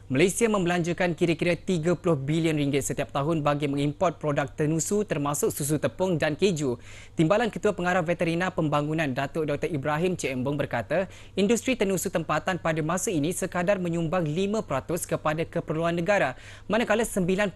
Malaysia membelanjakan kira-kira 30 bilion ringgit setiap tahun bagi mengimport produk tenusu termasuk susu tepung dan keju. Timbalan Ketua Pengarah Veterina Pembangunan Datuk Dr. Ibrahim Cik Embong berkata, industri tenusu tempatan pada masa ini sekadar menyumbang 5% kepada keperluan negara, manakala 95%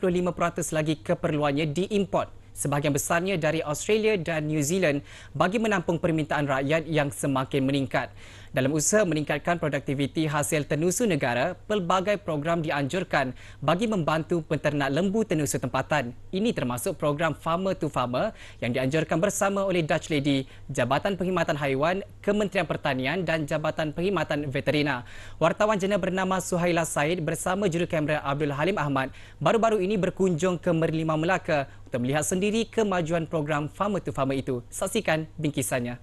lagi keperluannya diimport. Sebahagian besarnya dari Australia dan New Zealand bagi menampung permintaan rakyat yang semakin meningkat. Dalam usaha meningkatkan produktiviti hasil tenusu negara, pelbagai program dianjurkan bagi membantu penternak lembu tenusu tempatan. Ini termasuk program Farmer to Farmer yang dianjurkan bersama oleh Dutch Lady, Jabatan Perkhidmatan Haiwan, Kementerian Pertanian dan Jabatan Perkhidmatan Veterina. Wartawan jena bernama Suhaila Said bersama jurukamera Abdul Halim Ahmad baru-baru ini berkunjung ke Merlimau Melaka untuk melihat sendiri kemajuan program Farmer to Farmer itu. Saksikan bingkisannya.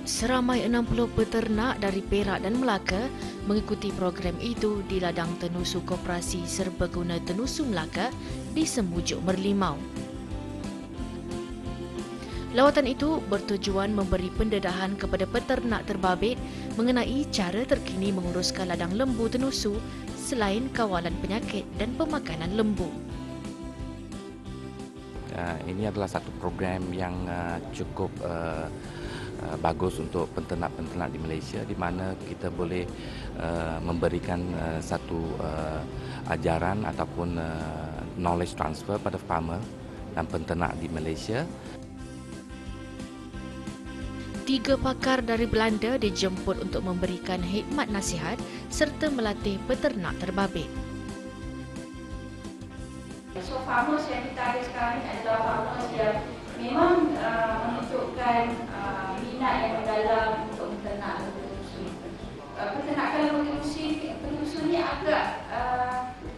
Seramai 60 peternak dari Perak dan Melaka mengikuti program itu di ladang tenusu Koperasi Serbaguna Tenusu Melaka di Sembujuk Merlimau. Lawatan itu bertujuan memberi pendedahan kepada peternak terbabit mengenai cara terkini menguruskan ladang lembu tenusu selain kawalan penyakit dan pemakanan lembu. Ini adalah satu program yang cukup bagus untuk penternak-penternak di Malaysia, di mana kita boleh memberikan satu ajaran ataupun knowledge transfer pada farmer dan penternak di Malaysia. 3 pakar dari Belanda dijemput untuk memberikan khidmat nasihat serta melatih peternak terbabit. So farmers yang kita ada sekarang ni adalah farmers yang memang menunjukkan minat yang mendalam untuk menternak lembu tenusu. Penternakan lembu tenusu ni agak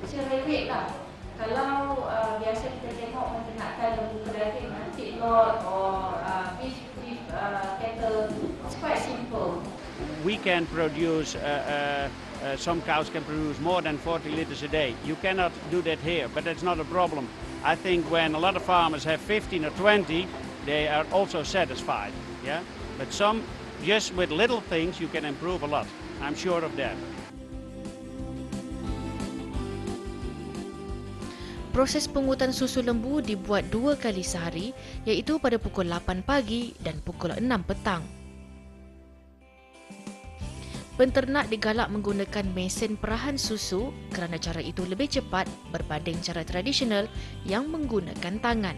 serewet lah. Kalau biasa kita tengok penternakan lembu pedaging, feedlot or beef cattle, it's quite simple. We can produce, some cows can produce more than 40 liters a day. You cannot do that here, but that's not a problem. I think when a lot of farmers have 15 or 20, they are also satisfied. Yeah? But some, just with little things, you can improve a lot. I'm sure of that. Proses pungutan susu lembu dibuat 2 kali sehari, iaitu pada pukul 8 pagi dan pukul 6 petang. Penternak digalak menggunakan mesin perahan susu kerana cara itu lebih cepat berbanding cara tradisional yang menggunakan tangan.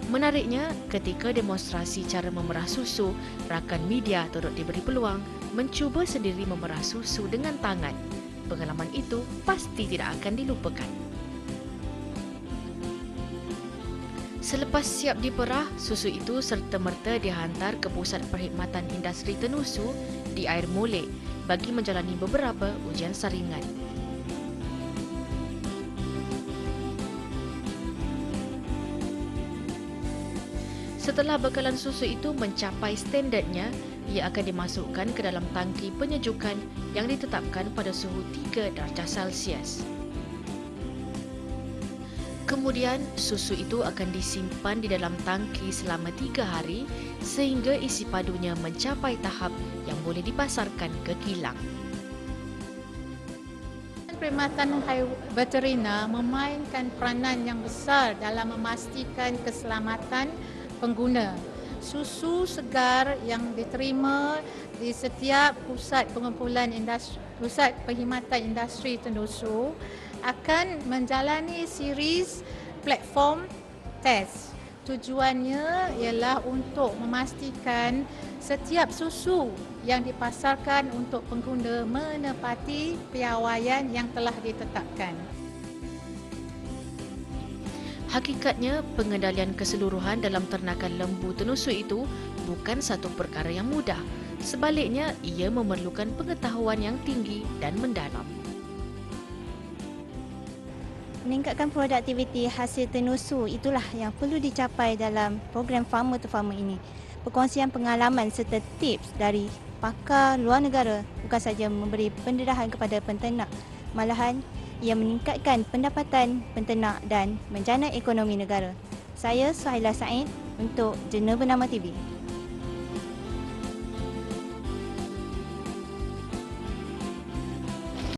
Menariknya, ketika demonstrasi cara memerah susu, rakan media turut diberi peluang mencuba sendiri memerah susu dengan tangan. Pengalaman itu pasti tidak akan dilupakan. Selepas siap diperah, susu itu serta-merta dihantar ke Pusat Perkhidmatan Industri Tenusu di Air Molek bagi menjalani beberapa ujian saringan. Setelah bekalan susu itu mencapai standardnya, ia akan dimasukkan ke dalam tangki penyejukan yang ditetapkan pada suhu 3 darjah Celsius. Kemudian, susu itu akan disimpan di dalam tangki selama 3 hari sehingga isi padunya mencapai tahap yang boleh dipasarkan ke kilang. Perkhidmatan Veterina memainkan peranan yang besar dalam memastikan keselamatan pengguna. Susu segar yang diterima di setiap pusat pengumpulan pusat perkhidmatan industri tenusu akan menjalani series platform test. Tujuannya ialah untuk memastikan setiap susu yang dipasarkan untuk pengguna menepati piawaian yang telah ditetapkan. Hakikatnya, pengendalian keseluruhan dalam ternakan lembu tenusu itu bukan satu perkara yang mudah. Sebaliknya, ia memerlukan pengetahuan yang tinggi dan mendalam. Meningkatkan produktiviti hasil tenusu itulah yang perlu dicapai dalam program Farmer to Farmer ini. perkongsian pengalaman serta tips dari pakar luar negara bukan saja memberi pendarahan kepada penternak, malahan ia meningkatkan pendapatan penternak dan menjana ekonomi negara. Saya Suhaila Said untuk Jurnal Bernama TV.